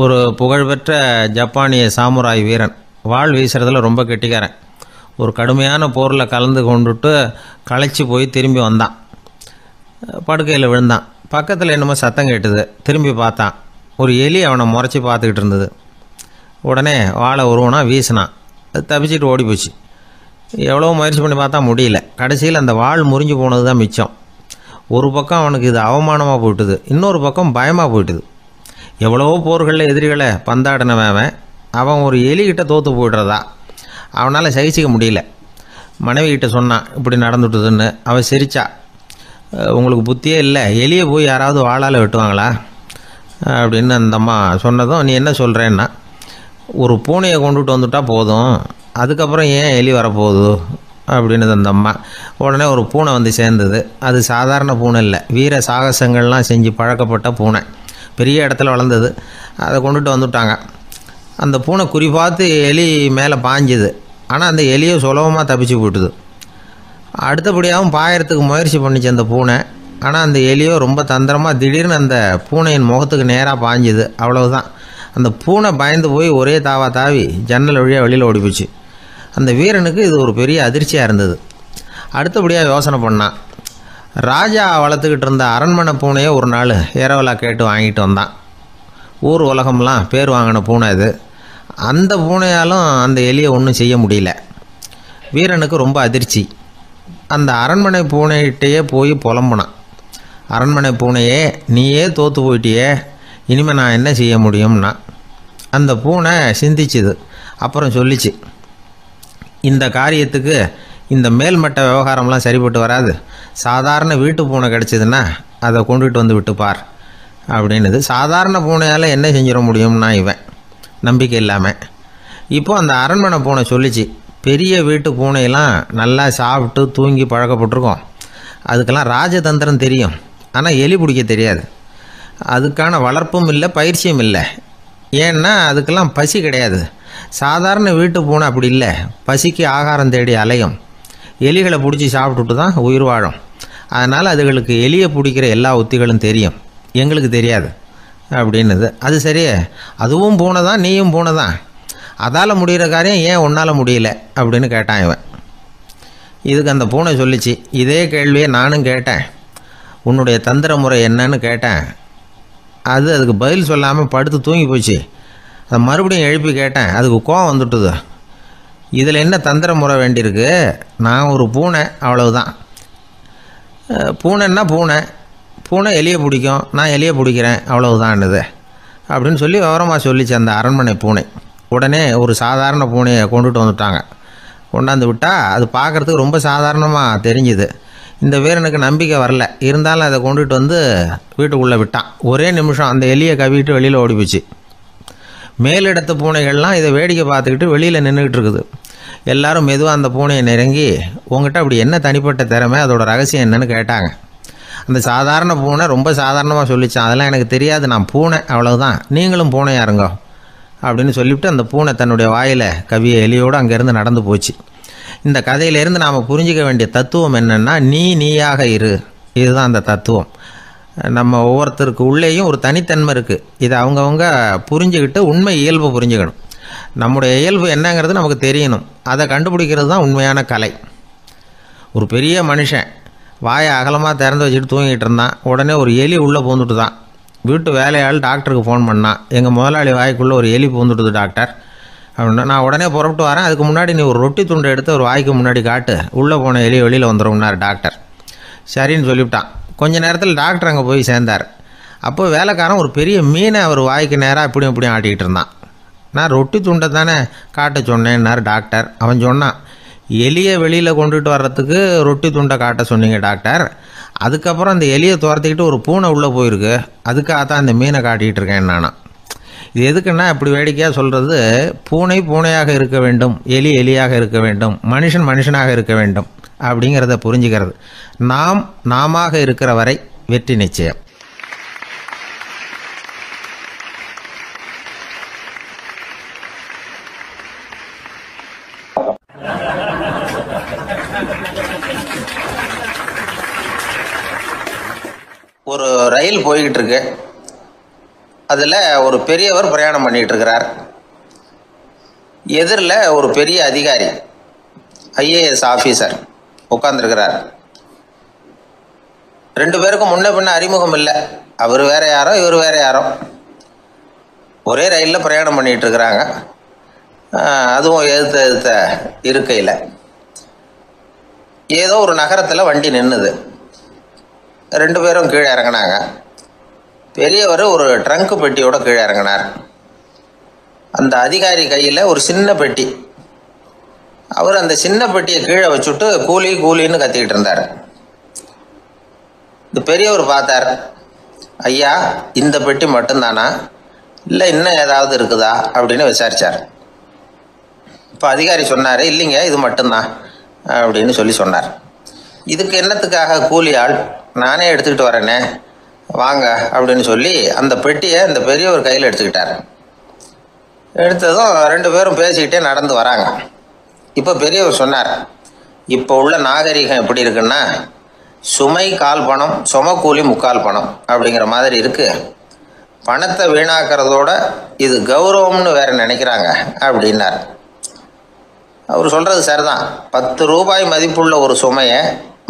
ஒரு புகழ்பெற்ற ஜப்பானிய சாமுராய் வீரன், வாள் வீசுறதுல ரொம்ப கெட்டிக்காரன். ஒரு கடுமையான போரில் கலந்து கொண்டுட்டு களைச்சி போய் திரும்பி வந்தான். படுக்கையில் விழுந்தான். பக்கத்தில் என்னமோ சத்தம் கேட்டுது. திரும்பி பார்த்தான். ஒரு எலி அவனை முறைச்சி பார்த்துக்கிட்டு இருந்தது. உடனே வாளை உருவனா வீசினான். அது தப்பிச்சிட்டு ஓடி போச்சு. எவ்வளோ முயற்சி பண்ணி பார்த்தா முடியல. கடைசியில் அந்த வாள் முறிஞ்சு போனது தான் மிச்சம். ஒரு பக்கம் அவனுக்கு இது அவமானமாக போயிட்டுது, இன்னொரு பக்கம் பயமாக போயிட்டுது. எவ்வளவோ போர்களில் எதிரிகளை பந்தாடினவன் அவன் ஒரு எலிகிட்ட தோற்று போய்டுறதா அவனால் சகிச்சிக்க முடியல. மனைவி கிட்ட சொன்னான் இப்படி நடந்துட்டுதுன்னு. அவன் சிரிச்சா. உங்களுக்கு புத்தியே இல்லை, எலியை போய் யாராவது வாளால் வெட்டுவாங்களா அப்படின்னு அந்த அம்மா சொன்னதும், நீ என்ன சொல்கிறேன்னா, ஒரு பூனையை கொண்டுட்டு வந்துட்டா போதும், அதுக்கப்புறம் ஏன் எலி வரப்போகுது அப்படின்னு அந்த அம்மா. உடனே ஒரு பூனை வந்து சேர்ந்தது. அது சாதாரண பூனை இல்லை, வீர சாகசங்கள்லாம் செஞ்சு பழக்கப்பட்ட பூனை. பெரிய இடத்துல வளர்ந்தது. அதை கொண்டுட்டு வந்துட்டாங்க. அந்த பூனை குறிப்பாத்து எலி மேலே பாஞ்சுது. ஆனால் அந்த எலியை சுலபமாக தப்பிச்சு போட்டுது. அடுத்தபடியாகவும் பாயறதுக்கு முயற்சி பண்ணிச்சு அந்த பூனை. ஆனால் அந்த எலியோ ரொம்ப தந்திரமாக திடீர்னு அந்த பூனையின் முகத்துக்கு நேராக பாஞ்சுது. அவ்வளவுதான். அந்த பூனை பயந்து போய் ஒரே தாவி ஜன்னல் வழியாக வெளியில் ஓடி போச்சு. அந்த வீரனுக்கு இது ஒரு பெரிய அதிர்ச்சியாக இருந்தது. அடுத்தபடியாக யோசனை பண்ணான். ராஜா வளர்த்துக்கிட்டு இருந்த அரண்மனை பூனையை ஒரு நாள் ஏரவலா கேட்டு வாங்கிட்டு வந்தான். ஊர் உலகம்லாம் பேர் வாங்கின பூனை இது. அந்த பூனையாலும் அந்த எலியை ஒன்றும் செய்ய முடியல. வீரனுக்கு ரொம்ப அதிர்ச்சி. அந்த அரண்மனை பூனைகிட்டையே போய் புலம்புனான். அரண்மனை பூனையே, நீயே தோற்று போயிட்டியே, இனிமேல் நான் என்ன செய்ய முடியும்னா. அந்த பூனை சிந்திச்சுது. அப்புறம் சொல்லிச்சு, இந்த காரியத்துக்கு இந்த மேல்மட்ட விவகாரம்லாம் சரிப்பட்டு வராது. சாதாரண வீட்டு பூனை கிடச்சிதுன்னா அதை கொண்டுகிட்டு வந்து விட்டுப்பார் அப்படின்னுது. சாதாரண பூனையால் என்ன செஞ்சிட முடியும்னா இவன் நம்பிக்கை இல்லாமல். இப்போது அந்த அரண்மனை பூனை சொல்லிச்சு, பெரிய வீட்டு பூனையெல்லாம் நல்லா சாப்பிட்டு தூங்கி பழக்கப்பட்டிருக்கோம். அதுக்கெல்லாம் ராஜதந்திரம் தெரியும், ஆனால் எலி பிடிக்க தெரியாது. அதுக்கான வளர்ப்பும் இல்லை, பயிற்சியும் இல்லை. ஏன்னா அதுக்கெல்லாம் பசி கிடையாது. சாதாரண வீட்டு பூனை அப்படி இல்லை, பசிக்கு ஆகாரம் தேடி அலையும். எலிகளை பிடிச்சி சாப்பிட்டுட்டு தான் உயிர் வாழும். அதனால் அதுகளுக்கு எலியை பிடிக்கிற எல்லா உத்திகளும் தெரியும், எங்களுக்கு தெரியாது அப்படின்னுது. அது சரியே, அதுவும் பூனை தான், நீயும் பூனை தான், அதால் முடிகிற காரியம் ஏன் உன்னால் முடியல அப்படின்னு கேட்டான் இவன். இதுக்கு அந்த பூனை சொல்லிச்சு, இதே கேள்வியை நானும் கேட்டேன், உன்னுடைய தந்திர முறை என்னன்னு கேட்டேன். அதுக்கு பதில் சொல்லாமல் படுத்து தூங்கி போச்சு. அதை மறுபடியும் எழுப்பி கேட்டேன், அதுக்கு கோவம் வந்துட்டுது. இதில் என்ன தந்திர முறை வேண்டியிருக்கு, நான் ஒரு பூனை, அவ்வளவுதான். பூனைன்னா பூனை, பூனை எலியை பிடிக்கும், நான் எலியை பிடிக்கிறேன், அவ்வளவுதான்னுது அப்படின்னு சொல்லி விவரமாக சொல்லிச்சு அந்த அரண்மனை பூனை. உடனே ஒரு சாதாரண பூனையை கொண்டுட்டு வந்துட்டாங்க. கொண்டாந்து விட்டால் அது பார்க்குறதுக்கு ரொம்ப சாதாரணமாக தெரிஞ்சுது. இந்த வீரனுக்கு நம்பிக்கை வரல. இருந்தாலும் அதை கொண்டுட்டு வந்து வீட்டுக்குள்ளே விட்டான். ஒரே நிமிஷம் அந்த எலியை கவிட்டு வெளியில் ஓடி போச்சு. மேலிடத்து பூனைகள்லாம் இதை வேடிக்கை பார்த்துக்கிட்டு வெளியில் நின்றுக்கிட்டு இருக்குது. எல்லாரும் மெதுவாக அந்த பூனையை நெருங்கி, உங்கள்கிட்ட அப்படி என்ன தனிப்பட்ட திறமை, அதோட ரகசியம் என்னன்னு கேட்டாங்க. அந்த சாதாரண பூனை ரொம்ப சாதாரணமாக சொல்லிச்சான், அதெல்லாம் எனக்கு தெரியாது, நான் பூனை, அவ்வளவுதான், நீங்களும் பூனையாக இருங்க அப்படின்னு சொல்லிவிட்டு அந்த பூனை தன்னுடைய வாயில் கவிய எலியோடு அங்கேருந்து நடந்து போச்சு. இந்த கதையிலேருந்து நாம் புரிஞ்சிக்க வேண்டிய தத்துவம் என்னென்னா, நீயாக இரு. இதுதான் அந்த தத்துவம். நம்ம ஒவ்வொருத்தருக்கு உள்ளேயும் ஒரு தனித்தன்மை இருக்குது. இதை அவங்கவுங்க புரிஞ்சுக்கிட்டு உண்மை இயல்பு புரிஞ்சுக்கணும். நம்முடைய இயல்பு என்னங்கிறது நமக்கு தெரியணும். அதை கண்டுபிடிக்கிறது தான் உண்மையான கலை. ஒரு பெரிய மனுஷன் வாயை அகலமாக திறந்து வச்சுட்டு தூங்கிட்டு இருந்தான். உடனே ஒரு எலி உள்ளே பூந்துட்டு தான். வீட்டு வேலையாள் டாக்டருக்கு ஃபோன் பண்ணான், எங்கள் முதலாளி வாய்க்குள்ளே ஒரு எலி பூந்துட்டுது டாக்டர் அப்படின்னா. நான் உடனே புறப்பட்டு வரேன், அதுக்கு முன்னாடி நீ ஒரு ரொட்டி துண்டை எடுத்து ஒரு வாய்க்கு முன்னாடி காட்டு, உள்ளே போன எலி வெளியில் வந்துடும்னார் டாக்டர். சரின்னு சொல்லிவிட்டான். கொஞ்ச நேரத்தில் டாக்டர் அங்கே போய் சேர்ந்தார். அப்போ வேலைக்காரன் ஒரு பெரிய மீனை அவர் வாய்க்கு நேராக இப்படியும் ஆட்டிக்கிட்டு இருந்தான். நான் ரொட்டி துண்டை தானே காட்ட சொன்னேன்னார் டாக்டர். அவன் சொன்னான், எலியை வெளியில் கொண்டுட்டு வர்றதுக்கு ரொட்டி துண்டை காட்ட சொன்னீங்க டாக்டர், அதுக்கப்புறம் அந்த எலியை துரத்திக்கிட்டு ஒரு பூனை உள்ளே போயிருக்கு, அதுக்காக தான் அந்த மீனை காட்டிகிட்டு இருக்கேன் நானும். இது எதுக்குன்னா, இப்படி வேடிக்கையாக சொல்கிறது, பூனை பூனையாக இருக்க வேண்டும், எலி எலியாக இருக்க வேண்டும், மனுஷன் மனுஷனாக இருக்க வேண்டும் அப்படிங்கிறத புரிஞ்சுக்கிறது. நாமாக இருக்கிற வரை வெற்றி நிச்சயம். ஒரு ரயில் போய்கிட்டு இருக்கு. அதில் ஒரு பெரியவர் பிரயாணம் பண்ணிகிட்டு இருக்கிறார். எதிரில் ஒரு பெரிய அதிகாரி, ஐஏஎஸ் ஆஃபீஸர் உட்காந்துருக்கிறார். ரெண்டு பேருக்கும் முன்ன பின்ன அறிமுகம் இல்லை. அவர் வேற யாரோ, இவர் வேற யாரோ. ஒரே ரயிலில் பிரயாணம் பண்ணிகிட்டு இருக்கிறாங்க. அதுவும் எதிர்த்த இருக்கையில். ஏதோ ஒரு நகரத்தில் வண்டி நின்றுது. ரெண்டு பேரும் கீழே இறங்கினாங்க. பெரியவர் ஒரு ட்ரங்க் பெட்டியோட கீழே இறங்கினார். அந்த அதிகாரி கையில் ஒரு சின்ன பெட்டி. அவர் அந்த சின்ன பெட்டியை கீழே வச்சுட்டு கூலி கூலின்னு கத்திக்கிட்டு இருந்தார். இந்த பெரியவர் பார்த்தார். ஐயா, இந்த பெட்டி மட்டும்தானா, இல்லை இன்னும் ஏதாவது இருக்குதா அப்படின்னு விசாரித்தார். இப்போ அதிகாரி சொன்னார், இல்லைங்க இது மட்டும்தான் அப்படின்னு சொன்னார். இதுக்கு என்னத்துக்காக கூலி ஆள், நானே எடுத்துக்கிட்டு வரேனே, வாங்க அப்படின்னு சொல்லி அந்த பெட்டியை இந்த பெரியவர் கையில் எடுத்துக்கிட்டார். எடுத்ததும் ரெண்டு பேரும் பேசிக்கிட்டே நடந்து வராங்க. இப்போ பெரியவர் சொன்னார், இப்போ உள்ள நாகரிகம் எப்படி இருக்குன்னா, சுமை கால் பணம், சுமக்கூலி முக்கால் பணம் அப்படிங்கிற மாதிரி இருக்குது. பணத்தை வீணாக்கிறதோட இது கௌரவம்னு வேற நினைக்கிறாங்க அப்படின்னார். அவர் சொல்கிறது சரிதான். 10 ரூபாய் மதிப்புள்ள ஒரு சுமையை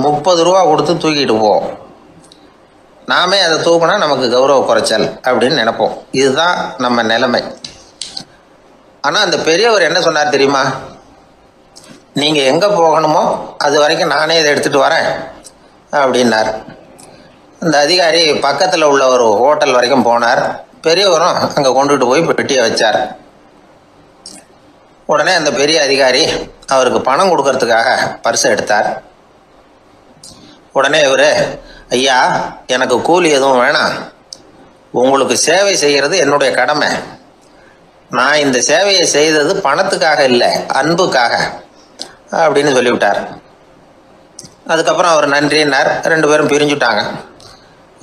30 ரூபா கொடுத்து தூக்கிட்டு போவோம். நாமே அதை தூக்கினா நமக்கு கௌரவ குறைச்சல் அப்படின்னு நினைப்போம். இதுதான் நம்ம நிலைமை. ஆனால் அந்த பெரியவர் என்ன சொன்னார் தெரியுமா? நீங்கள் எங்கே போகணுமோ அது வரைக்கும் நானே இதை எடுத்துகிட்டு வரேன் அப்படின்னார். அந்த அதிகாரி பக்கத்தில் உள்ள ஒரு ஹோட்டல் வரைக்கும் போனார். பெரியவரும் அங்கே கொண்டுட்டு போய் பெட்டியை வச்சார். உடனே அந்த பெரிய அதிகாரி அவருக்கு பணம் கொடுக்கறதுக்காக பர்ஸை எடுத்தார். உடனே இவர், ஐயா எனக்கு கூலி எதுவும் வேணாம், உங்களுக்கு சேவை செய்கிறது என்னுடைய கடமை. நான் இந்த சேவையை செய்தது பணத்துக்காக இல்லை, அன்புக்காக அப்படின்னு சொல்லிவிட்டார். அதுக்கப்புறம் அவர் நன்றின்னார். ரெண்டு பேரும் பிரிஞ்சுட்டாங்க.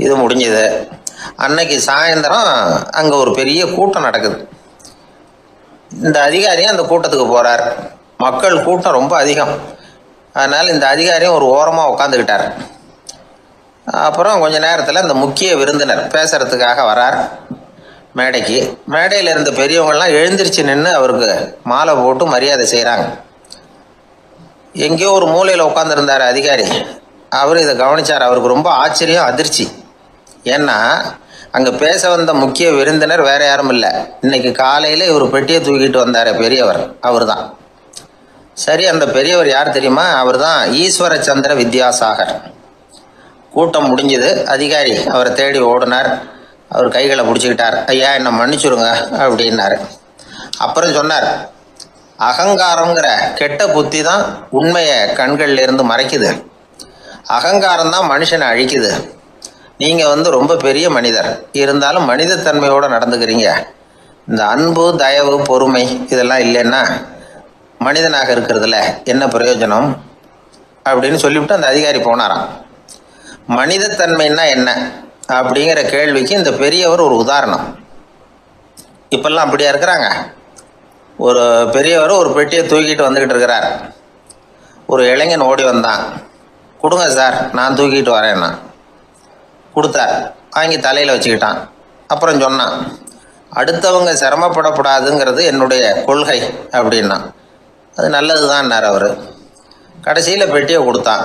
இது முடிஞ்சது. அன்னைக்கு சாயந்தரம் அங்கே ஒரு பெரிய கூட்டம் நடக்குது. இந்த அதிகாரியும் அந்த கூட்டத்துக்கு போகிறார். மக்கள் கூட்டம் ரொம்ப அதிகம். அதனால் இந்த அதிகாரியும் ஒரு ஓரமாக உட்காந்துக்கிட்டார். அப்புறம் கொஞ்ச நேரத்தில் இந்த முக்கிய விருந்தினர் பேசுகிறதுக்காக வரார் மேடைக்கு. மேடையில் இருந்த பெரியவங்கள்லாம் எழுந்திரிச்சு நின்று அவருக்கு மாலை போட்டு மரியாதை செய்கிறாங்க. எங்கேயோ ஒரு மூலையில் உட்காந்துருந்தார் அதிகாரி. அவர் இதை கவனித்தார். அவருக்கு ரொம்ப ஆச்சரியம், அதிர்ச்சி. ஏன்னா அங்கே பேச வந்த முக்கிய விருந்தினர் வேற யாரும் இல்லை, இன்னைக்கு காலையில் இவர் பெட்டியை தூக்கிட்டு வந்தார் பெரியவர், அவர் தான். சரி, அந்த பெரியவர் யார் தெரியுமா? அவர் தான் ஈஸ்வர சந்திர வித்யாசாகர். கூட்டம் முடிஞ்சது. அதிகாரி அவரை தேடி ஓடினார். அவர் கைகளை பிடிச்சிக்கிட்டார். ஐயா என்னை மன்னிச்சுடுங்க அப்படின்னாரு. அப்புறம் சொன்னார், அகங்காரங்கிற கெட்ட புத்தி தான் உண்மையை கண்கள்ல இருந்து மறைக்குது. அகங்காரம் தான் மனுஷனை அழிக்குது. நீங்கள் ரொம்ப பெரிய மனிதர், இருந்தாலும் மனிதத்தன்மையோடு நடந்துக்கிறீங்க. இந்த அன்பு, தயவு, பொறுமை இதெல்லாம் இல்லைன்னா மனிதனாக இருக்கிறதுல என்ன பிரயோஜனம் அப்படின்னு சொல்லிவிட்டு அந்த அதிகாரி போனாராம். மனிதத்தன்மைன்னா என்ன அப்படிங்கிற கேள்விக்கு இந்த பெரியவர் ஒரு உதாரணம். இப்பெல்லாம் அப்படியா இருக்கிறாங்க? ஒரு பெரியவர் ஒரு பெட்டியை தூக்கிட்டு வந்துக்கிட்டு இருக்கிறார். ஒரு இளைஞன் ஓடி வந்தான். கொடுங்க சார், நான் தூக்கிட்டு வரேன்னா. கொடுத்தார். வாங்கி தலையில் வச்சுக்கிட்டான். அப்புறம் சொன்னான், அடுத்தவங்க சிரமப்படக்கூடாதுங்கிறது என்னுடைய கொள்கை அப்படின்னா. அது நல்லது தான்னார் அவர். கடைசியில் பெட்டியை கொடுத்தான்.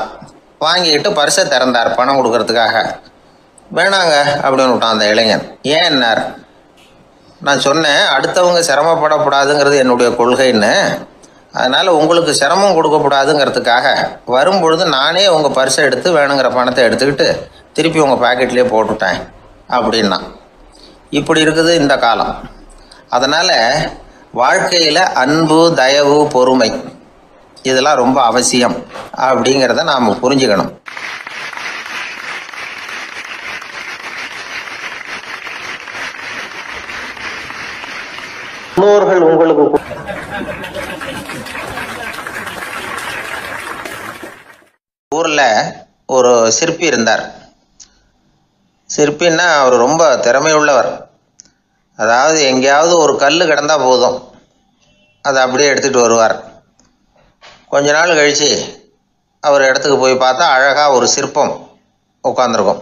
வாங்கிக்கிட்டு பர்ஸை திறந்தார் பணம் கொடுக்கறதுக்காக. வேணாங்க அப்படின்னு விட்டான் அந்த இளைஞன். ஏன்னார், நான் சொன்னேன் அடுத்தவங்க சிரமப்படக்கூடாதுங்கிறது என்னுடைய கொள்கைன்னு. அதனால் உங்களுக்கு சிரமம் கொடுக்கக்கூடாதுங்கிறதுக்காக வரும்பொழுது நானே உங்கள் பர்ஸை எடுத்து வேணுங்கிற பணத்தை எடுத்துக்கிட்டு திருப்பி உங்கள் பாக்கெட்லேயே போட்டுட்டேன் அப்படின்னா. இப்படி இருக்குது இந்த காலம். அதனால் வாழ்க்கையில் அன்பு, தயவு, பொறுமை இதெல்லாம் ரொம்ப அவசியம் அப்படிங்கிறத நாம் புரிஞ்சுக்கணும். முன்னோர்கள் உங்களுக்கு ஊரில் ஒரு சிற்பி இருந்தார். சிற்பின்னா அவர் ரொம்ப திறமையுள்ளவர். அதாவது எங்கேயாவது ஒரு கல் கிடந்தா போதும், அதை அப்படியே எடுத்துகிட்டு வருவார். கொஞ்ச நாள் கழித்து அவர் இடத்துக்கு போய் பார்த்தா அழகாக ஒரு சிற்பம் உட்காந்துருக்கும்.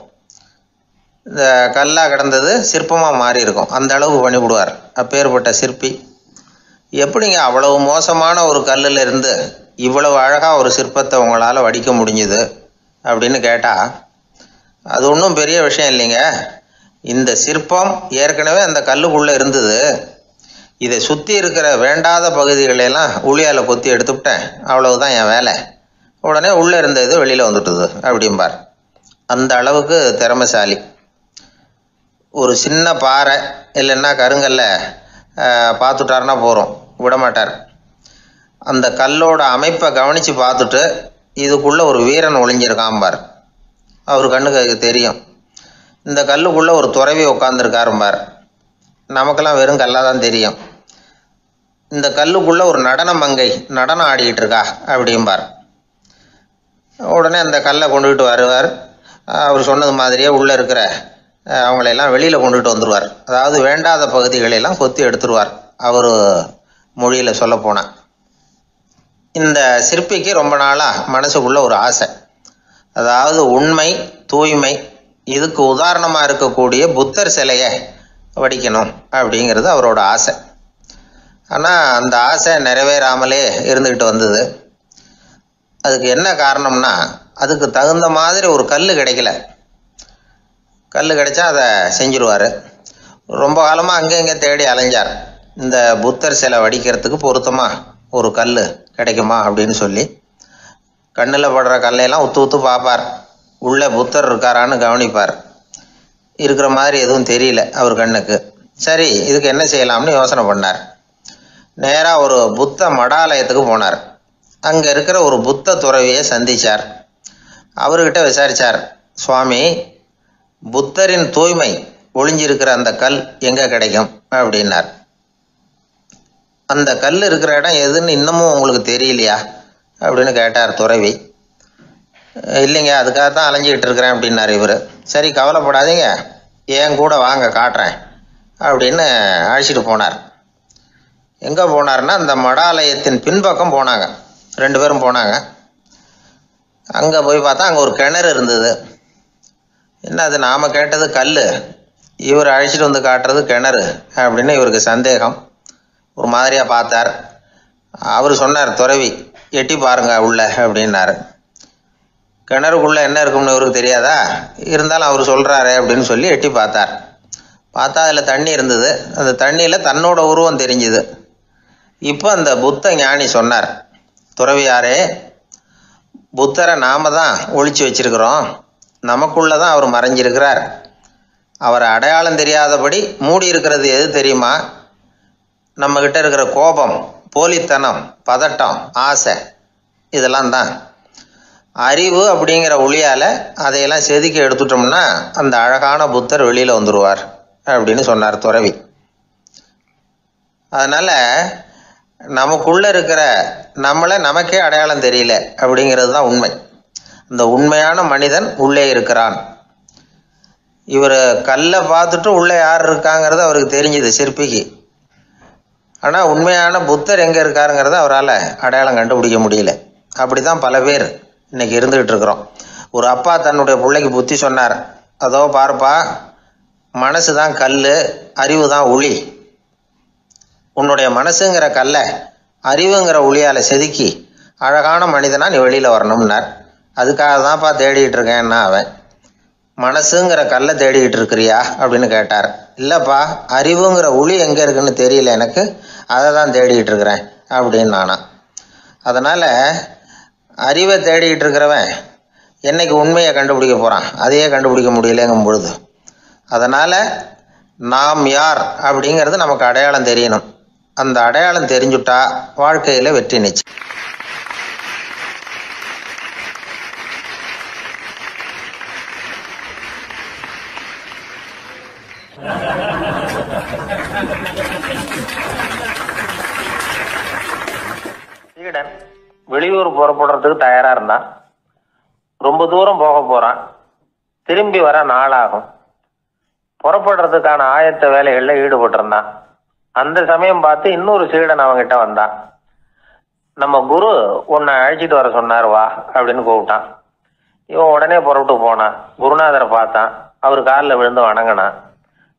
இந்த கல்லாக கிடந்தது சிற்பமாக மாறி இருக்கும். அந்த அளவுக்கு பண்ணிவிடுவார் அப்பேற்பட்ட சிற்பி. எப்படிங்க அவ்வளவு மோசமான ஒரு கல்லில் இருந்து இவ்வளவு அழகாக ஒரு சிற்பத்தை உங்களால் வடிக்க முடிஞ்சுது அப்படின்னு கேட்டால், அது ஒன்றும் பெரிய விஷயம் இல்லைங்க. இந்த சிற்பம் ஏற்கனவே அந்த கல்லுக்குள்ளே இருந்தது. இதை சுற்றி இருக்கிற வேண்டாத பகுதிகளெல்லாம் உளியால் கொத்தி எடுத்துவிட்டேன், அவ்வளவுதான் என் வேலை. உடனே உள்ளே இருந்த இது வெளியில் வந்துட்டுது அப்படிம்பார். அந்த அளவுக்கு திறமைசாலி. ஒரு சின்ன பாறை இல்லைன்னா கருங்கல்ல பார்த்துட்டாருன்னா போகிறோம், விடமாட்டார். அந்த கல்லோட அமைப்பை கவனித்து பார்த்துட்டு இதுக்குள்ளே ஒரு வீரன் ஒளிஞ்சிருக்காம்பார். அவர் கண்ணுக்கு தெரியும். இந்த கல்லுக்குள்ளே ஒரு துறவி உட்காந்துருக்காரும்பார். நமக்கெல்லாம் வெறும் கல்லாக தான் தெரியும். இந்த கல்லுக்குள்ளே ஒரு நடன மங்கை நடனம் ஆடிக்கிட்டு இருக்கா அப்படிம்பார். உடனே அந்த கல்லை கொண்டுகிட்டு வருவார். அவர் சொன்னது மாதிரியே உள்ளே இருக்கிற அவங்களையெல்லாம் வெளியில் கொண்டுகிட்டு வந்துடுவார். அதாவது வேண்டாத பகுதிகளெல்லாம் கொத்தி எடுத்துருவார். அவர் மொழியில் சொல்ல போனால், இந்த சிற்பிக்கு ரொம்ப நாளாக மனசுக்குள்ள ஒரு ஆசை. அதாவது உண்மை, தூய்மை, இதுக்கு உதாரணமாக இருக்கக்கூடிய புத்தர் சிலையை வடிக்கணும் அப்படிங்கிறது அவரோட ஆசை. ஆனால் அந்த ஆசை நிறைவேறாமலே இருந்துக்கிட்டு வந்தது. அதுக்கு என்ன காரணம்னா, அதுக்கு தகுந்த மாதிரி ஒரு கல் கிடைக்கல. கல் கிடைச்சா அதை செஞ்சுருவார். ரொம்ப காலமாக அங்கே இங்கே தேடி அலைஞ்சார். இந்த புத்தர் சிலை வடிக்கிறதுக்கு பொருத்தமாக ஒரு கல் கிடைக்குமா அப்படின்னு சொல்லி கண்ணில் படுற கல்லையெல்லாம் உத்து உத்து பார்ப்பார். உள்ளே புத்தர் இருக்காரான்னு கவனிப்பார். இருக்கிற மாதிரி எதுவும் தெரியல அவர் கண்ணுக்கு. சரி, இதுக்கு என்ன செய்யலாம்னு யோசனை பண்ணார். நேராக ஒரு புத்த மடாலயத்துக்கு போனார். அங்கே இருக்கிற ஒரு புத்த துறவியை சந்தித்தார். அவர்கிட்ட விசாரித்தார், சுவாமி, புத்தரின் தூய்மை ஒளிஞ்சிருக்கிற அந்த கல் எங்கே கிடைக்கும் அப்படின்னார். அந்த கல் இருக்கிற இடம் எதுன்னு இன்னமும் உங்களுக்கு தெரியலையா அப்படின்னு கேட்டார் துறவி. இல்லைங்க, அதுக்காக தான் அலைஞ்சிக்கிட்டு இருக்கிறேன் அப்படின்னார் இவர். சரி, கவலைப்படாதீங்க, என் கூட வாங்க காட்டுறேன் அப்படின்னு அழைச்சிட்டு போனார். எங்கே போனார்னா, அந்த மடாலயத்தின் பின்பக்கம் போனாங்க. 2 பேரும் போனாங்க. அங்கே போய் பார்த்தா அங்கே ஒரு கிணறு இருந்தது. என்ன அது, நாம் கேட்டது கல், இவர் அழைச்சிட்டு வந்து காட்டுறது கிணறு அப்படின்னு இவருக்கு சந்தேகம். ஒரு மாதிரியாக பார்த்தார். அவர் சொன்னார், துறவி, எட்டி பாருங்க உள்ள அப்படின்னாரு. கிணறுக்குள்ளே என்ன இருக்கும்னு இவருக்கு தெரியாதா, இருந்தாலும் அவர் சொல்கிறாரு அப்படின்னு சொல்லி எட்டி பார்த்தார். பார்த்தா அதில் தண்ணி இருந்தது. அந்த தண்ணியில் தன்னோட உருவம் தெரிஞ்சுது. இப்போ அந்த புத்த ஞானி சொன்னார், துறவியாரே, புத்தரை நாம தான் ஒழிச்சு வச்சிருக்கிறோம், நமக்குள்ளே தான் அவர் மறைஞ்சிருக்கிறார். அவரை அடையாளம் தெரியாதபடி மூடி இருக்கிறது எது தெரியுமா? நம்மக்கிட்ட இருக்கிற கோபம், போலித்தனம், பதட்டம், ஆசை, இதெல்லாம் தான். அறிவு அப்படிங்கிற ஒளியால் அதையெல்லாம் செதுக்கி எடுத்துட்டோம்னா அந்த அழகான புத்தர் வெளியில் வந்துடுவார் அப்படின்னு சொன்னார் துறவி. அதனால் நமக்குள்ளே இருக்கிற நம்மளை நமக்கே அடையாளம் தெரியல அப்படிங்கிறது தான் உண்மை. அந்த உண்மையான மனிதன் உள்ளே இருக்கிறான். இவர் கல்லை பார்த்துட்டு உள்ளே யார் இருக்காங்கிறது அவருக்கு தெரிஞ்சுது சிற்பிக்கு. ஆனால் உண்மையான புத்தர் எங்கே இருக்காருங்கிறத அவரால் அடையாளம் கண்டுபிடிக்க முடியல. அப்படி தான் பல பேர் இன்னைக்கு இருந்துகிட்டு இருக்கிறோம். ஒரு அப்பா தன்னுடைய பிள்ளைக்கு புத்தி சொன்னார், அதோ பாருப்பா, மனசு தான் கல், அறிவு தான் உளி. உன்னுடைய மனசுங்கிற கல்லை அறிவுங்கிற ஒளியால் செதுக்கி அழகான மனிதனா நீ வெளியில் வரணும்னார். அதுக்காக தான்ப்பா தேடிக்கிட்டு இருக்கேன்னா அவன். மனசுங்கிற கல்லை தேடிக்கிட்டு இருக்கிறியா அப்படின்னு கேட்டார். இல்லைப்பா, அறிவுங்கிற ஒளி எங்கே இருக்குன்னு தெரியல எனக்கு, அதை தான் தேடிக்கிட்டு இருக்கிறேன் அப்படின்னு நானா. அதனால் அறிவை தேடிக்கிட்டு இருக்கிறவன் என்னைக்கு உண்மையை கண்டுபிடிக்க போகிறான், அதையே கண்டுபிடிக்க முடியலைங்கும் பொழுது. அதனால் நாம் யார் அப்படிங்கிறது நமக்கு அடையாளம் தெரியணும். அந்த அடையாளம் தெரிஞ்சுட்டா வாழ்க்கையில் வெற்றி நிச்சயம். சீடன் வெளியூர் புறப்படுறதுக்கு தயாரா இருந்தான். ரொம்ப தூரம் போக போறான். திரும்பி வர நாளாகும். புறப்படுறதுக்கான ஆயத்த வேலைகளில் ஈடுபட்டிருந்தான். அந்த சமயம் பார்த்து இன்னொரு சீடன் அவங்கிட்ட வந்தான். நம்ம குரு உன்னை அழைச்சிட்டு வர சொன்னார், வா அப்படின்னு கூப்பிட்டான். இவன் உடனே புறப்பட்டு போனான். குருநாதரை பார்த்தான். அவர் காலில் விழுந்து வணங்கினான்.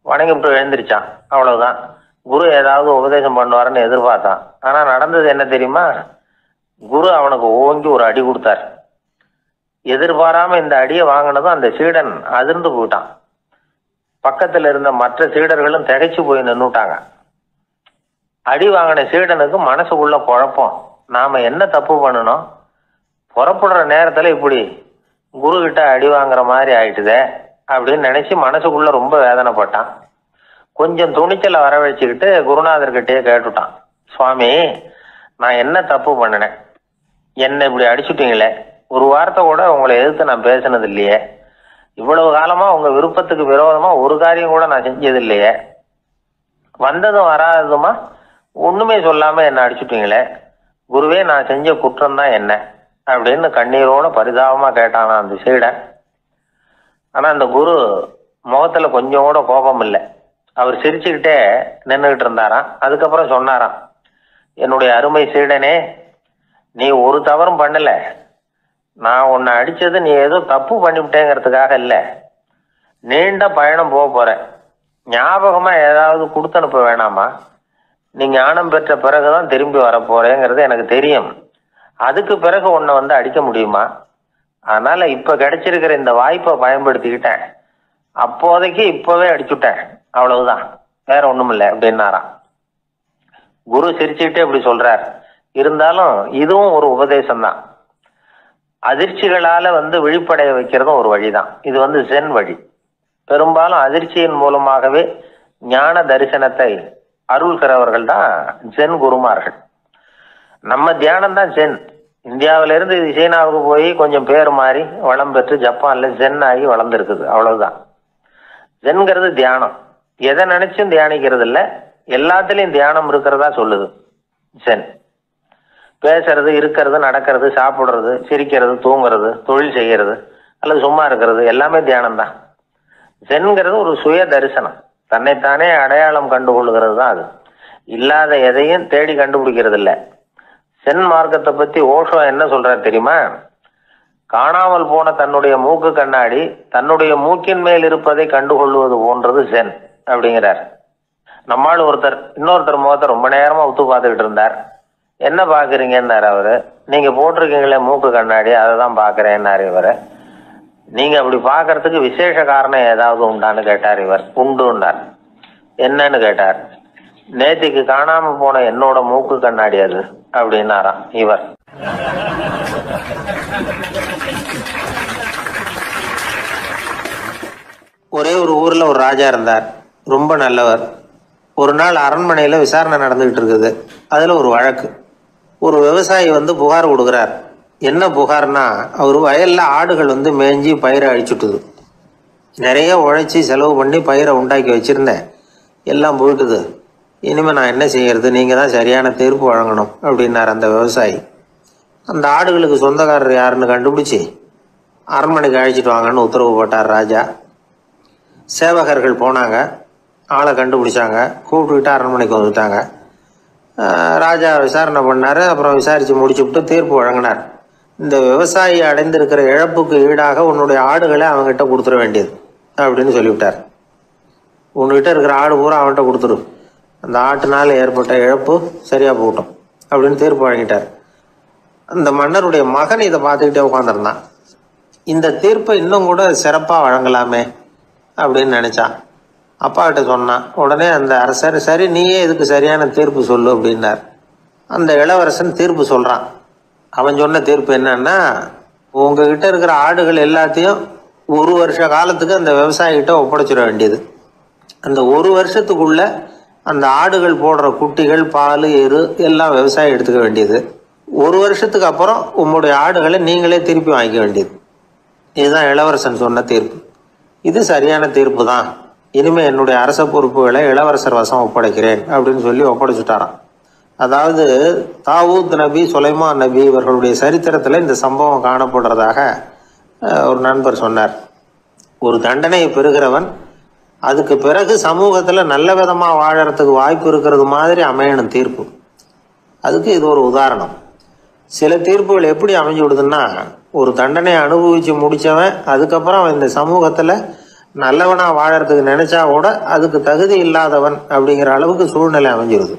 வணங்கிவிட்டு எழுந்திரிச்சான். அவ்வளவுதான். குரு ஏதாவது உபதேசம் பண்ணுவாருன்னு எதிர்பார்த்தான். ஆனா நடந்தது என்ன தெரியுமா? குரு அவனுக்கு ஓங்கி ஒரு அடி கொடுத்தார். எதிர்பாராம இந்த அடியை வாங்கினதும் அந்த சீடன் அதிர்ந்து போயிட்டான். பக்கத்துல இருந்த மற்ற சீடர்களும் திகைச்சு போய் நின்னுட்டாங்க. அடி வாங்கின சீடனுக்கு மனசுக்குள்ள குழப்பம். நாம என்ன தப்பு பண்ணணும்? புறப்படுற நேரத்துல இப்படி குரு கிட்ட அடி வாங்குற மாதிரி ஆயிட்டுதே அப்படின்னு நினைச்சு மனசுக்குள்ள ரொம்ப வேதனைப்பட்டான். கொஞ்சம் துணிச்சலை வரவழைச்சுக்கிட்டு குருநாதர்கிட்டயே கேட்டுட்டான். சுவாமி, நான் என்ன தப்பு பண்ணினேன்? என்ன இப்படி அடிச்சுட்டீங்களே, ஒரு வார்த்தை கூட உங்களை எதிர்த்து நான் பேசினது இல்லையே, இவ்வளவு காலமா உங்க விருப்பத்துக்கு விரோதமா ஒரு காரியம் கூட நான் செஞ்சது இல்லையே, வந்ததும் வராததுமா ஒண்ணுமே சொல்லாம என்ன அடிச்சுட்டீங்களே, குருவே நான் செஞ்ச குற்றம் தான் என்ன அப்படின்னு கண்ணீரோட பரிதாபமா கேட்டானா அந்த சீடன். ஆனா அந்த குரு முகத்துல கொஞ்சம் கூட கோபம் இல்லை. அவர் சிரிச்சுக்கிட்டே நின்றுகிட்டு இருந்தாராம். அதுக்கப்புறம் சொன்னாராம், என்னுடைய அருமை சீடனே, நீ ஒரு தவறும் பண்ணல. நான் உன்னை அடிச்சது நீ ஏதோ தப்பு பண்ணிவிட்டேங்கிறதுக்காக இல்ல. நீண்ட பயணம் போக போற, ஞாபகமா ஏதாவது கொடுத்து அனுப்ப வேணாமா? நீ ஞானம் பெற்ற பிறகுதான் திரும்பி வர போறேங்கிறது எனக்கு தெரியும். அதுக்கு பிறகு உன்னை வந்து அடிக்க முடியுமா? அதனால இப்ப கிடைச்சிருக்கிற இந்த வாய்ப்பை பயன்படுத்திக்கிட்டேன். அப்போதைக்கு இப்பவே அடிச்சுட்டேன், அவ்வளவுதான், வேற ஒண்ணும் இல்லை அப்படின்னாராம். குரு சிரிச்சுக்கிட்டே இப்படி சொல்றார். இருந்தாலும் இதுவும் ஒரு உபதேசம் தான். அதிர்ச்சிகளால வந்து விழிப்படைய வைக்கிறதும் ஒரு வழிதான். இது வந்து ஜென் வழி. பெரும்பாலும் அதிர்ச்சியின் மூலமாகவே ஞான தரிசனத்தை அருள்கிறவர்கள் தான் ஜென் குருமார்கள். நம்ம தியானம் தான் ஜென். இந்தியாவில இருந்து இது சீனாவுக்கு போய் கொஞ்சம் பேர் மாறி வளம் பெற்று ஜப்பான்ல ஜென் ஆகி வளர்ந்துருக்குது, அவ்வளவுதான். ஜென்கிறது தியானம். எதை நினைச்சும் தியானிக்கிறது இல்லை, எல்லாத்துலயும் தியானம் இருக்கிறதா சொல்லுது ஜென். பேசுறது, இருக்கிறது, நடக்கிறது, சாப்பிடுறது, சிரிக்கிறது, தூங்குறது, தொழில் செய்யறது அல்லது சும்மா இருக்கிறது எல்லாமே தியானம் தான். ஜென்கிறது ஒரு சுய தரிசனம், தன்னைத்தானே அடையாளம் கண்டுகொள்ளுகிறது தான் அது. இல்லாத எதையும் தேடி கண்டுபிடிக்கிறது இல்லை. சென் மார்க்கத்தை பத்தி ஓஷோ என்ன சொல்றாரு தெரியுமா? காணாமல் போன தன்னுடைய மூக்கு கண்ணாடி தன்னுடைய மூக்கின் மேல் இருப்பதை கண்டுகொள்வது போன்றது சென் அப்படிங்கிறார். நம்மால் இன்னொருத்தர் முகத்தை ரொம்ப நேரமா உத்து பார்த்துக்கிட்டு இருந்தார். என்ன பாக்குறீங்கன்னாரு அவரு. நீங்க போட்டிருக்கீங்களே மூக்கு கண்ணாடி, அதை தான் பாக்குறேன்னாரு இவரு. நீங்க அப்படி பாக்குறதுக்கு விசேஷ காரணம் ஏதாவது உண்டான்னு கேட்டார் இவர். உண்டுன்னார். என்னன்னு கேட்டார். நேத்திக்கு காணாம போன என்னோட மூக்கு கண்ணாடி அது அப்படின்னாராம் இவர். ஒரே ஒரு ஊர்ல ஒரு ராஜா இருந்தார், ரொம்ப நல்லவர். ஒரு நாள் அரண்மனையில விசாரணை நடந்துகிட்டு இருக்குது. அதுல ஒரு வழக்கு. ஒரு விவசாயி வந்து புகார் கொடுக்குறார். என்ன புகார்னா, அவர் வயல்ல ஆடுகள் வந்து மேய்ஞ்சி பயிரை அழிச்சுட்டுது. நிறைய உழைச்சி செலவு பண்ணி பயிரை உண்டாக்கி வச்சிருந்தேன், எல்லாம் போயிட்டுது. இனிமே நான் என்ன செய்யறது? நீங்க தான் சரியான தீர்ப்பு வழங்கணும் அப்படின்னார் அந்த விவசாயி. அந்த ஆடுகளுக்கு சொந்தக்காரர் யாருன்னு கண்டுபிடிச்சி அரண்மனைக்கு அழைச்சிட்டு வாங்கன்னு உத்தரவு போட்டார் ராஜா. சேவகர்கள் போனாங்க, ஆளை கண்டுபிடிச்சாங்க, கூப்பிட்டுக்கிட்டு அரண்மனைக்கு வந்துட்டாங்க. ராஜா விசாரணை பண்ணாரு. அப்புறம் விசாரிச்சு முடிச்சுவிட்டு தீர்ப்பு வழங்கினார். இந்த விவசாயி அடைந்திருக்கிற இழப்புக்கு ஈடாக உன்னுடைய ஆடுகளை அவங்ககிட்ட கொடுத்துட வேண்டியது அப்படின்னு சொல்லிவிட்டார். உன்கிட்ட இருக்கிற ஆடு பூரா அவன்கிட்ட கொடுத்துரு, அந்த ஆட்டுனால ஏற்பட்ட இழப்பு சரியா போகட்டும் அப்படின்னு தீர்ப்பு வழங்கிட்டார். அந்த மன்னருடைய மகன் இதை பார்த்துக்கிட்டே உட்காந்துருந்தான். இந்த தீர்ப்பை இன்னும் கூட சிறப்பா வழங்கலாமே அப்படின்னு நினைச்சான். அப்பா கிட்ட சொன்னான். உடனே அந்த அரசர், சரி நீயே இதுக்கு சரியான தீர்ப்பு சொல்லு அப்படின்னார். அந்த இளவரசன் தீர்ப்பு சொல்றான். அவன் சொன்ன தீர்ப்பு என்னன்னா, உங்ககிட்ட இருக்கிற ஆடுகள் எல்லாத்தையும் ஒரு வருஷ காலத்துக்கு அந்த விவசாயிகிட்ட ஒப்படைச்சிட வேண்டியது. அந்த ஒரு வருஷத்துக்குள்ள அந்த ஆடுகள் போடுற குட்டிகள், பால், எரு எல்லாம் விவசாயி எடுத்துக்க வேண்டியது. ஒரு வருஷத்துக்கு அப்புறம் உங்களுடைய ஆடுகளை நீங்களே திருப்பி வாங்கிக்க வேண்டியது. இதுதான் இளவரசன் சொன்ன தீர்ப்பு. இது சரியான தீர்ப்பு தான். இனிமே என்னுடைய அரச பொறுப்புகளை இளவரசர் வசம் ஒப்படைக்கிறேன் அப்படின்னு சொல்லி ஒப்படைச்சுட்டாராம். அதாவது தாவூத் நபி, சுலைமான் நபி இவர்களுடைய சரித்திரத்துல இந்த சம்பவம் காணப்படுறதாக ஒரு நண்பர் சொன்னார். ஒரு தண்டனையை பெறுகிறவன் அதுக்கு பிறகு சமூகத்துல நல்ல விதமா வாழறதுக்கு வாய்ப்பு இருக்கிறது மாதிரி அமையணும் தீர்ப்பு. அதுக்கு இது ஒரு உதாரணம். சில தீர்ப்புகள் எப்படி அமைஞ்சு விடுதுன்னா, ஒரு தண்டனையை அனுபவிச்சு முடிச்சவன் அதுக்கப்புறம் இந்த சமூகத்துல நல்லவனா வாழறதுக்கு நினைச்சா கூட அதுக்கு தகுதி இல்லாதவன் அப்படிங்கிற அளவுக்கு சூழ்நிலை அமைஞ்சிருது.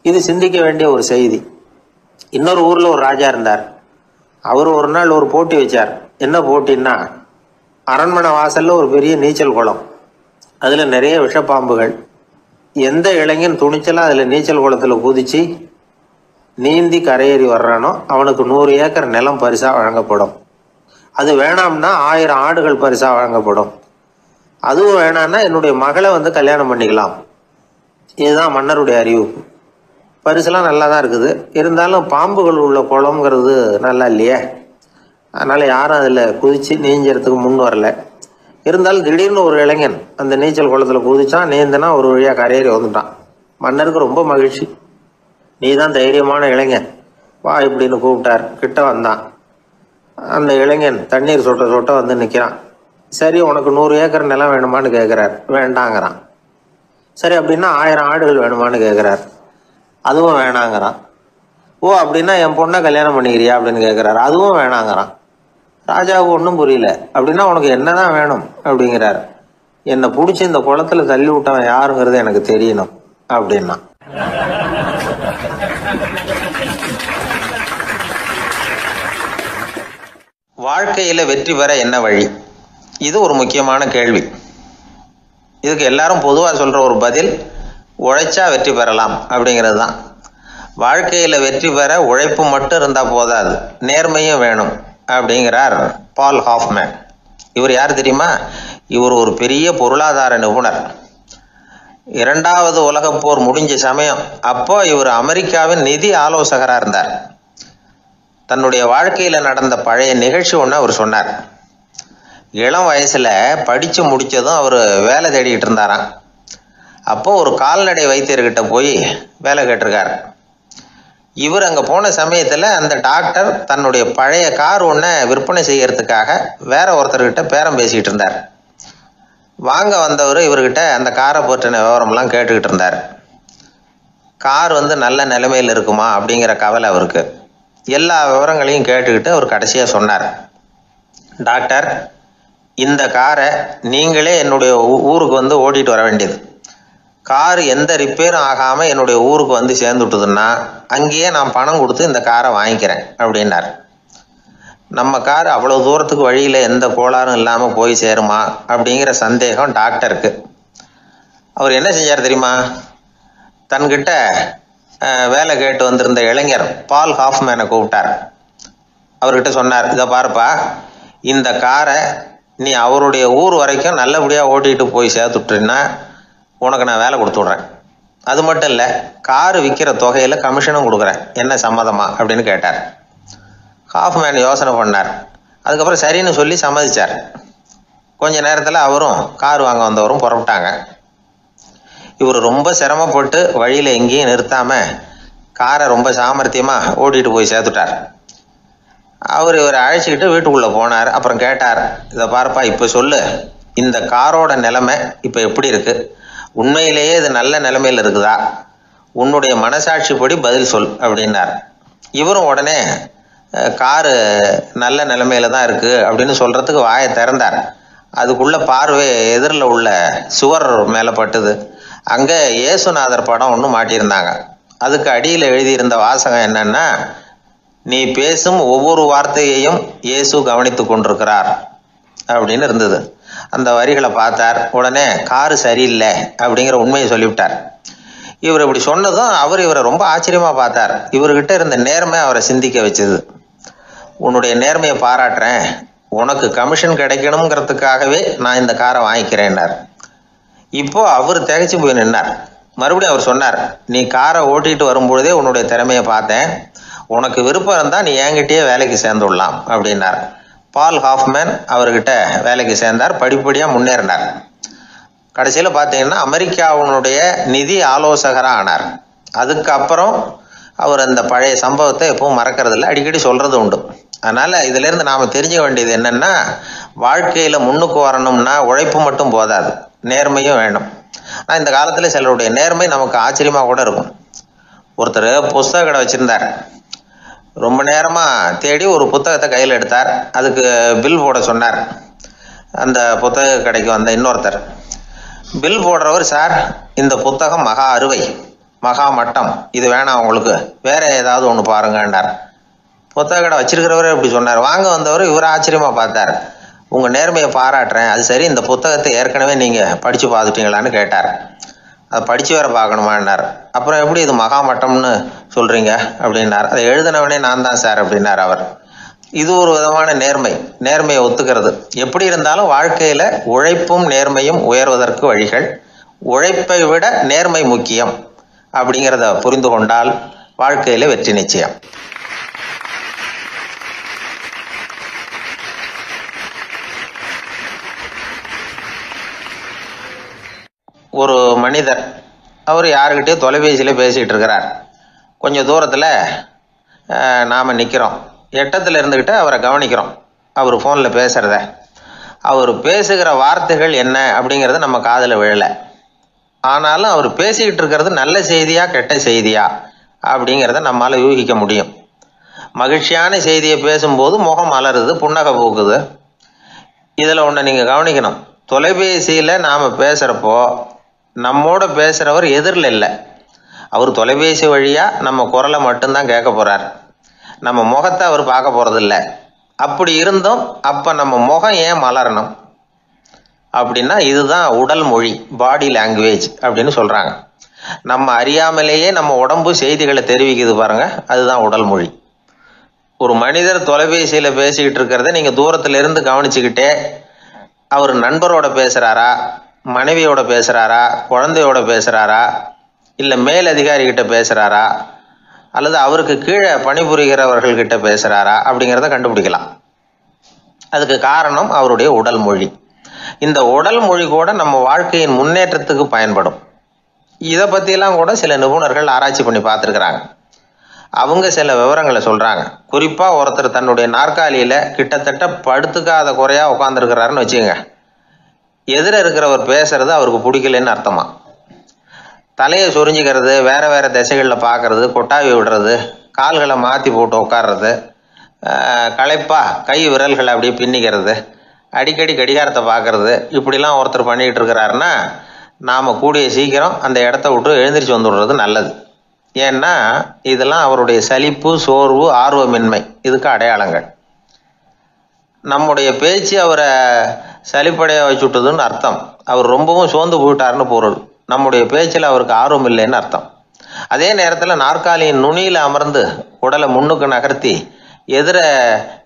இது சிந்திக்க வேண்டிய ஒரு செய்தி. இன்னொரு ஊர்ல ஒரு ராஜா இருந்தார். அவர் ஒரு நாள் ஒரு போட்டி வச்சார். என்ன போட்டின்னா, அரண்மனை வாசல்ல ஒரு பெரிய நீச்சல் குளம், அதுல நிறைய விஷப்பாம்புகள். எந்த இளைஞன் துணிச்சலா அதுல நீச்சல் குளத்துல குதிச்சு நீந்தி கரையேறி வர்றானோ அவனுக்கு 100 ஏக்கர் நிலம் பரிசா வழங்கப்படும். அது வேணாம்னா 1000 ஆடுகள் பரிசா வழங்கப்படும். அதுவும் வேணாம்னா என்னுடைய மகளை கல்யாணம் பண்ணிக்கலாம். இதுதான் மன்னருடைய அறிவிப்பு. பரிசுலாம் நல்லா தான் இருக்குது. இருந்தாலும் பாம்புகள் உள்ள குளம்ங்கிறது நல்லா இல்லையே. அதனால யாரும் அதில் குதிச்சு நீஞ்சறதுக்கு முன் வரல. இருந்தாலும் திடீர்னு ஒரு இளைஞன் அந்த நீச்சல் குளத்தில் குதிச்சான். நீந்தனா ஒரு வழியாக கரையேறி வந்துட்டான். மன்னருக்கு ரொம்ப மகிழ்ச்சி. நீ தான் தைரியமான இளைஞன், வா இப்படின்னு கூப்பிட்டார். கிட்ட வந்தான். அந்த இளைஞன் தண்ணீர் சொட்ட சொட்ட வந்து நிற்கிறான். சரி, உனக்கு 100 ஏக்கர் நிலம் வேணுமான்னு கேட்குறார். வேண்டாங்கிறான். சரி, அப்படின்னா 1000 ஆடுகள் வேணுமான்னு கேட்குறார். அதுவும் வேணாங்கிறான். ஓ, அப்படின்னா என் பொண்ணை கல்யாணம் பண்ணிக்கிறியா அப்படின்னு கேட்குறாரு. அதுவும் வேணாங்கிறான். ராஜாவுக்கு ஒன்றும் புரியல. அப்படின்னா உனக்கு என்னதான் வேணும் அப்படிங்கிறார். என்னை பிடிச்சி இந்த குளத்துல தள்ளி விட்டவன் யாருங்கிறது எனக்கு தெரியணும் அப்படின்னா. வாழ்க்கையில வெற்றி பெற என்ன வழி? இது ஒரு முக்கியமான கேள்வி. இதுக்கு எல்லாரும் பொதுவாக சொல்ற ஒரு பதில், உழைச்சா வெற்றி பெறலாம் அப்படிங்கிறது தான். வாழ்க்கையில வெற்றி பெற உழைப்பு மட்டும் இருந்தா போதாது, நேர்மையும் வேணும் அப்படிங்கிறார் பால் ஹாஃப்மேன். இவர் யார் தெரியுமா? இவர் ஒரு பெரிய பொருளாதார நிபுணர். 2வது உலகப் போர் முடிஞ்ச சமயம் அப்போ இவர் அமெரிக்காவின் நிதி ஆலோசகராக இருந்தார். தன்னுடைய வாழ்க்கையில நடந்த பழைய நிகழ்ச்சி ஒன்று அவர் சொன்னார். இளம் வயசுல படிச்சு முடிச்சதும் அவர் வேலை தேடிக்கிட்டு இருந்தாராம். அப்போ ஒரு கால்நடை வைத்தியர்கிட்ட போய் வேலை கேட்டிருக்கார். இவர் அங்க போன சமயத்துல அந்த டாக்டர் தன்னுடைய பழைய கார் ஒன்றை விற்பனை செய்யறதுக்காக வேற ஒருத்தர்கிட்ட பேரம் பேசிக்கிட்டு இருந்தார். வாங்க வந்தவர் இவர்கிட்ட அந்த காரை பற்றின விவரம்லாம் கேட்டுக்கிட்டு இருந்தார். கார் நல்ல நிலைமையில் இருக்குமா அப்படிங்கிற கவலை அவருக்கு. எல்லா விவரங்களையும் கேட்டுக்கிட்டு அவர் கடைசியா சொன்னார், டாக்டர், இந்த காரை நீங்களே என்னுடைய ஊருக்கு ஓட்டிட்டு வர வேண்டியது. கார் எந்த ரிப்பேரும் ஆகாம என்னுடைய ஊருக்கு சேர்ந்துட்டுதுன்னா அங்கேயே நான் பணம் கொடுத்து இந்த காரை வாங்கிக்கிறேன் அப்படின்னார். நம்ம கார் அவ்வளவு தூரத்துக்கு வழியில எந்த கோளாறும் இல்லாம போய் சேருமா அப்படிங்கிற சந்தேகம் டாக்டருக்கு. அவர் என்ன செஞ்சார் தெரியுமா? தன்கிட்ட வேலை கேட்டு வந்திருந்த இளைஞர் பால் ஹாஃப்மேனை கூப்பிட்டார். அவர்கிட்ட சொன்னார், இதை பாருப்பா, இந்த காரை நீ அவருடைய ஊர் வரைக்கும் நல்லபடியா ஓட்டிட்டு போய் சேர்த்துட்டீன்னா உனக்கு நான் வேலை கொடுத்து விடுறேன். அது மட்டும் இல்லை, காரு விற்கிற தொகையில கமிஷனும் கொடுக்குறேன். என்ன சம்மதமா அப்படின்னு கேட்டார். ஹாஃப்மேன் யோசனை பண்ணார். அதுக்கப்புறம் சரின்னு சொல்லி சம்மதிச்சார். கொஞ்ச நேரத்தில் அவரும் கார் வாங்க வந்தவரும் புறப்பட்டாங்க. இவர் ரொம்ப சிரமப்பட்டு வழியில எங்கேயும் நிறுத்தாம காரை ரொம்ப சாமர்த்தியமா ஓட்டிட்டு போய் சேர்த்துட்டார். இவரை அழைச்சிக்கிட்டு வீட்டுக்குள்ள போனார். அப்புறம் கேட்டார், இதை பாருப்பா, இப்ப சொல்லு, இந்த காரோட நிலைமை இப்ப எப்படி இருக்கு? உண்மையிலேயே இது நல்ல நிலைமையில இருக்குதா? உன்னுடைய மனசாட்சிப்படி பதில் சொல் அப்படின்னார். இவரும் உடனே காரு நல்ல நிலைமையில தான் இருக்கு அப்படின்னு சொல்றதுக்கு வாயை திறந்தார். அதுக்குள்ள பார்வை எதிரில் உள்ள சுவர் மேல பட்டுது. அங்க இயேசுநாதர் படம் ஒன்று மாட்டியிருந்தாங்க. அதுக்கு அடியில் எழுதியிருந்த வாசகம் என்னன்னா, நீ பேசும் ஒவ்வொரு வார்த்தையையும் இயேசு கவனித்து கொண்டிருக்கிறார் அப்படின்னு இருந்தது. அந்த வரிகளை பார்த்தார். உடனே காரு சரியில்லை அப்படிங்கிற உண்மையை சொல்லிவிட்டார். இவர் இப்படி சொன்னதும் இவரை ரொம்ப ஆச்சரியமா பார்த்தார். இவர்கிட்ட இருந்த நேர்மை அவரை சிந்திக்க வச்சது. உன்னுடைய நேர்மையை பாராட்டுறேன், உனக்கு கமிஷன் கிடைக்கணுங்கிறதுக்காகவே நான் இந்த காரை வாங்கிக்கிறேன்னார். இப்போ அவர் திகைச்சு போய் நின்னார். மறுபடியும் அவர் சொன்னார், நீ காரை ஓட்டிட்டு வரும்பொழுதே உன்னுடைய திறமையை பார்த்தேன், உனக்கு விருப்பம் இருந்தா நீ என்கிட்டயே வேலைக்கு சேர்ந்து விடலாம் அப்படின்னார். பால் ஹாஃப்மேன் அவர்கிட்ட வேலைக்கு சேர்ந்தார். படிப்படியா முன்னேறினார். கடைசியில பாத்தீங்கன்னா அமெரிக்காவுடைய நிதி ஆலோசகராக ஆனார். அதுக்கப்புறம் அவர் அந்த பழைய சம்பவத்தை எப்பவும் மறக்கிறது இல்லை, அடிக்கடி சொல்றது உண்டு. அதனால இதுல இருந்து நாம தெரிஞ்சுக்க வேண்டியது என்னன்னா, வாழ்க்கையில முன்னுக்கு வரணும்னா உழைப்பு மட்டும் போதாது, நேர்மையும் வேணும். ஆனா இந்த காலத்துல சிலருடைய நேர்மை நமக்கு ஆச்சரியமா கூட இருக்கும். ஒருத்தர் புஸ்தக கடை வச்சிருந்தார். ரொம்ப நேரமா தேடி ஒரு புத்தகத்தை கையில் எடுத்தார். அதுக்கு பில் போட சொன்னார். அந்த புத்தக கடைக்கு வந்த இன்னொருத்தர். பில் போடுறவர், சார் இந்த புத்தகம் மகா அறுவை, மகா மட்டம், இது வேணாம் உங்களுக்கு, வேற ஏதாவது ஒன்று பாருங்கன்னார். புத்தக கடை வச்சிருக்கிறவரே இப்படி சொன்னார். வாங்க வந்தவர் இவர் ஆச்சரியமாக பார்த்தார். உங்கள் நேர்மையை பாராட்டுறேன், அது சரி, இந்த புத்தகத்தை ஏற்கனவே நீங்கள் படித்து பார்த்துட்டீங்களான்னு கேட்டார். அதை படித்து வேற பார்க்கணுமான்னார். அப்புறம் எப்படி இது மகா மட்டம்னு சொல்கிறீங்க அப்படின்னார். அதை எழுதினவனே நான் தான் சார் அப்படின்னார் அவர். இது ஒரு விதமான நேர்மையை ஒத்துக்கிறது. எப்படி இருந்தாலும் வாழ்க்கையில் உழைப்பும் நேர்மையும் உயர்வதற்கு வழிகள். உழைப்பை விட நேர்மை முக்கியம் அப்படிங்கிறத புரிந்து கொண்டால் வாழ்க்கையில் வெற்றி நிச்சயம். ஒரு மனிதர், அவர் யாருக்கிட்டே தொலைபேசியில் பேசிகிட்டு இருக்கிறார். கொஞ்சம் தூரத்தில் நாம் நிற்கிறோம். எட்டத்தில் இருந்துக்கிட்டு அவரை கவனிக்கிறோம், அவர் ஃபோனில் பேசுகிறத. அவர் பேசுகிற வார்த்தைகள் என்ன அப்படிங்கிறது நம்ம காதில் விழலை. ஆனாலும் அவர் பேசிக்கிட்டு இருக்கிறது நல்ல செய்தியா கெட்ட செய்தியா அப்படிங்கிறத நம்மளால் யூகிக்க முடியும். மகிழ்ச்சியான செய்தியை பேசும்போது முகம் மலருது, புன்னகை பூக்குது. இதில் ஒன்று நீங்கள் கவனிக்கணும். தொலைபேசியில் நாம் பேசுகிறப்போ நம்மோட பேசுகிறவர் எதிரில் இல்லை. அவர் தொலைபேசி வழியாக நம்ம குரலை மட்டும்தான் கேட்க போகிறார், நம்ம முகத்தை அவர் பார்க்க போகிறதில்ல. அப்படி இருந்தும் அப்போ நம்ம முகம் ஏன் மலரணும் அப்படின்னா இதுதான் உடல் மொழி, பாடி லாங்குவேஜ் அப்படின்னு சொல்கிறாங்க. நம்ம அறியாமலேயே நம்ம உடம்பு செய்திகளை தெரிவிக்குது பாருங்க, அதுதான் உடல் மொழி. ஒரு மனிதர் தொலைபேசியில் பேசிக்கிட்டு இருக்கிறத நீங்கள் தூரத்தில் இருந்து கவனிச்சுக்கிட்டே அவர் நண்பரோட பேசுகிறாரா, மனைவியோட பேசுகிறாரா, குழந்தையோட பேசுகிறாரா, இல்லை மேலதிகாரிகிட்ட பேசுகிறாரா, அல்லது அவருக்கு கீழே பணிபுரிகிறவர்கள்கிட்ட பேசுகிறாரா அப்படிங்கிறத கண்டுபிடிக்கலாம். அதுக்கு காரணம் அவருடைய உடல் மொழி. இந்த உடல் மொழி கூட நம்ம வாழ்க்கையின் முன்னேற்றத்துக்கு பயன்படும். இதை பற்றியெல்லாம் கூட சில நிபுணர்கள் ஆராய்ச்சி பண்ணி பார்த்துருக்குறாங்க. அவங்க சில விவரங்களை சொல்கிறாங்க. குறிப்பாக ஒருத்தர் தன்னுடைய நாற்காலியில் கிட்டத்தட்ட படுத்துக்காத குறையாக உட்காந்துருக்கிறாருன்னு வச்சுக்கோங்க. எதிர இருக்கிறவர் பேசுறது அவருக்கு பிடிக்கலன்னு அர்த்தமா. தலையை சொரிஞ்சிக்கிறது, வேற வேற திசைகளில் பார்க்கறது, கொட்டாவி விடுறது, கால்களை மாற்றி போட்டு உட்கார்றது, களைப்பா கை விரல்களை அப்படியே பின்னிக்கிறது, அடிக்கடி கடிகாரத்தை பார்க்கறது, இப்படிலாம் ஒருத்தர் பண்ணிக்கிட்டு இருக்கிறாருன்னா நாம் கூடிய சீக்கிரம் அந்த இடத்த விட்டு எழுந்திரிச்சு வந்துடுறது நல்லது. ஏன்னா இதெல்லாம் அவருடைய சலிப்பு, சோர்வு, ஆர்வமின்மை, இதுக்கு அடையாளங்கள். நம்முடைய பேச்சு அவரை சலிப்படைய வச்சுட்டுதுன்னு அர்த்தம். அவர் ரொம்பவும் சோர்ந்து போயிட்டாருன்னு பொருள். நம்முடைய பேச்சில் அவருக்கு ஆர்வம் இல்லைன்னு அர்த்தம். அதே நேரத்தில் நாற்காலியின் நுனியில் அமர்ந்து உடலை முன்னுக்கு நகர்த்தி எதிர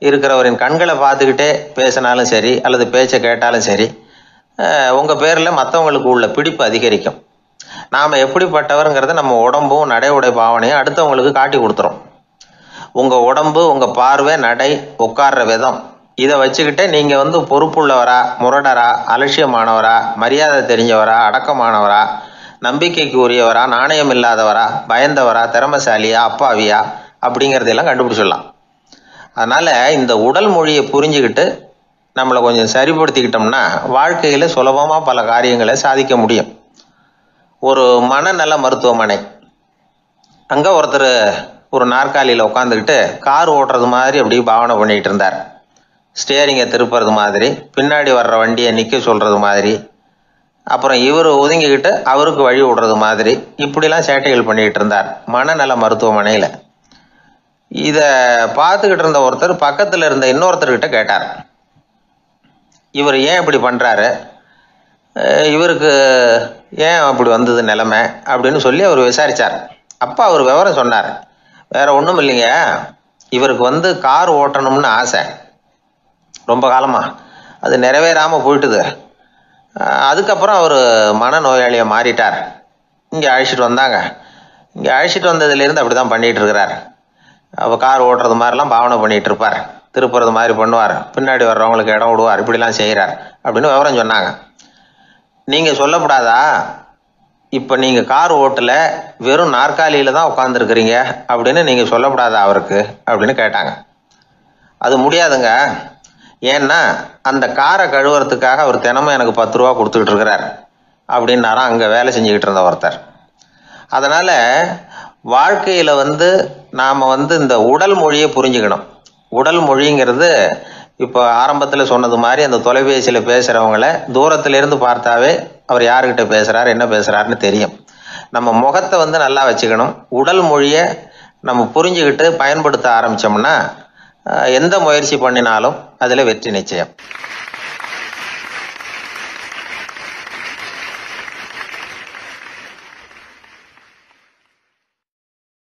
இருக்கிறவரின் கண்களை பார்த்துக்கிட்டே பேசினாலும் சரி அல்லது பேச்சை கேட்டாலும் சரி, உங்கள் பேரில் மற்றவங்களுக்கு உள்ள பிடிப்பு அதிகரிக்கும். நாம் எப்படிப்பட்டவருங்கிறத நம்ம உடம்பும் நடை உடை பாவனையும் அடுத்தவங்களுக்கு காட்டி கொடுத்துரும். உங்கள் உடம்பு, உங்கள் பார்வை, நடை, உட்கார்ற விதம், இதை வச்சுக்கிட்டே நீங்கள் பொறுப்புள்ளவரா, முரடரா, அலட்சியமானவரா, மரியாதை தெரிஞ்சவரா, அடக்கமானவரா, நம்பிக்கைக்கு உரியவரா, நாணயம் இல்லாதவரா, பயந்தவரா, திறமைசாலியா, அப்பாவியா அப்படிங்கிறதெல்லாம் கண்டுபிடிச்சிடலாம். அதனால் இந்த உடல் மொழியை புரிஞ்சுக்கிட்டு நம்மளை கொஞ்சம் சரிப்படுத்திக்கிட்டோம்னா வாழ்க்கையில் சுலபமாக பல காரியங்களை சாதிக்க முடியும். ஒரு மனநல மருத்துவமனை, அங்கே ஒருத்தர் ஒரு நாற்காலியில் உட்காந்துக்கிட்டு கார் ஓட்டுறது மாதிரி அப்படி பாவனை பண்ணிக்கிட்டு இருந்தார். ஸ்டேரிங்கை திருப்புறது மாதிரி, பின்னாடி வர்ற வண்டியை நிற்க சொல்கிறது மாதிரி, அப்புறம் இவர் ஒதுங்கிக்கிட்டு அவருக்கு வழி விடுறது மாதிரி, இப்படிலாம் சேட்டைகள் பண்ணிக்கிட்டு இருந்தார் மனநல மருத்துவமனையில். இதை பார்த்துக்கிட்டு இருந்த ஒருத்தர் பக்கத்தில் இருந்த இன்னொருத்தர்கிட்ட கேட்டார், இவர் ஏன் இப்படி பண்ணுறாரு, இவருக்கு ஏன் அப்படி வந்தது நிலைமை அப்படின்னு சொல்லி அவர் விசாரித்தார். அப்போ அவர் விவரம் சொன்னார். வேற ஒன்றும் இல்லைங்க, இவருக்கு கார் ஓட்டணும்னு ஆசை ரொம்ப காலமாக, அது நிறைவேறாமல் போயிட்டுது. அதுக்கப்புறம் அவர் மனநோயாளியை மாறிட்டார். இங்கே அழைச்சிட்டு வந்தாங்க. இங்கே அழைச்சிட்டு வந்ததுலேருந்து அப்படி தான் பண்ணிகிட்டு இருக்கிறார். அப்போ கார் ஓட்டுறது மாதிரிலாம் பாவனை பண்ணிகிட்டு இருப்பார், திருப்புறது மாதிரி பண்ணுவார், பின்னாடி வர்றவங்களுக்கு இடம் விடுவார், இப்படிலாம் செய்கிறார் அப்படின்னு விவரம் சொன்னாங்க. நீங்கள் சொல்லப்படாதா, இப்போ நீங்கள் கார் ஓட்டலை, வெறும் நாற்காலியில் தான் உட்காந்துருக்குறீங்க அப்படின்னு நீங்கள் சொல்லப்படாதா அவருக்கு அப்படின்னு கேட்டாங்க. அது முடியாதுங்க, ஏன்னா அந்த காரை கழுவுறதுக்காக அவர் தினமும் எனக்கு 10 ரூபா கொடுத்துக்கிட்டு இருக்கிறார் அப்படின்னாராம் அங்கே வேலை செஞ்சுக்கிட்டு இருந்த ஒருத்தர். அதனால் வாழ்க்கையில் நாம் இந்த உடல் மொழியை புரிஞ்சுக்கணும். உடல் மொழிங்கிறது இப்போ ஆரம்பத்தில் சொன்னது மாதிரி அந்த தொலைபேசியில் பேசுகிறவங்கள தூரத்திலிருந்து பார்த்தாவே அவர் யாருக்கிட்ட பேசுகிறார் என்ன பேசுகிறாருன்னு தெரியும். நம்ம முகத்தை நல்லா வச்சுக்கணும். உடல் மொழியை நம்ம புரிஞ்சுக்கிட்டு பயன்படுத்த ஆரம்பித்தோம்னா எந்த முயற்சி பண்ணினாலும் அதில் வெற்றி நிச்சயம்.